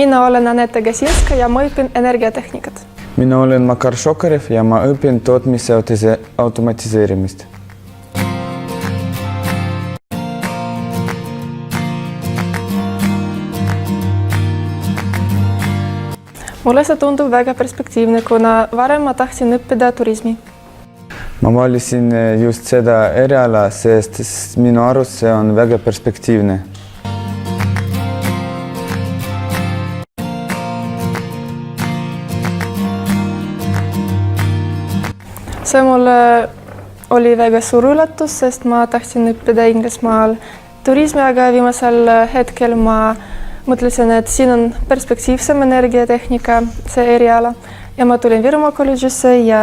Mina olen Anette Gasinska ja ma õpin energiatehnikat. Mina olen Makar Šokarev ja ma õpin tootmise automatiseerimist. Mulle see tundub väga perspektiivne, kuna varem ma tahtsin õppida turismi. Ma valisin just seda eriala, sest minu arust see on väga perspektiivne. See mulle oli väga suur üllatus, sest ma tahtsin õppida Inglismaal turismi, aga viimasel hetkel ma mõtlesin, et siin on perspektiivsem energiatehnika, see eriala, ja ma tulin Virumaa kolledžisse ja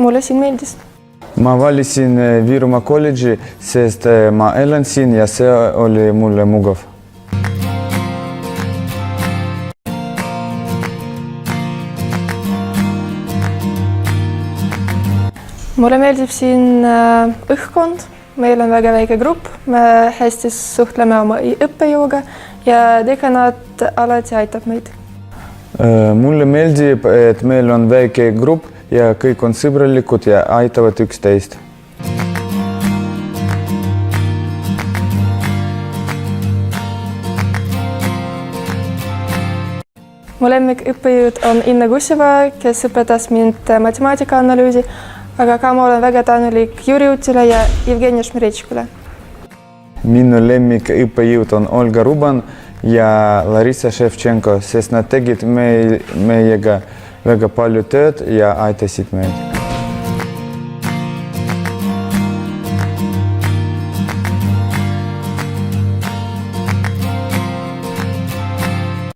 mulle siin meeldis. Ma valisin Virumaa kolledži, sest ma elan siin ja see oli mulle mugav. Mulle meeldib siin õhkkond, meil on väga väike grupp, me hästi suhtleme oma õppejõuga ja dekanaat alati aitab meid. Mulle meeldib, et meil on väike grupp ja kõik on sõbralikud ja aitavad üksteist. Mu lemmikõppejõud on Inna Gusseva, kes õpetas mind matemaatika-analüüsi, aga ka ma olen väga tänulik Jüri Utile ja Jevgeni Šmiretšikule. Minu lemmikõppejõud on Olga Ruban ja Larissa Ševtšenko, sest nad tegid meiega väga palju tööd ja aitasid meid.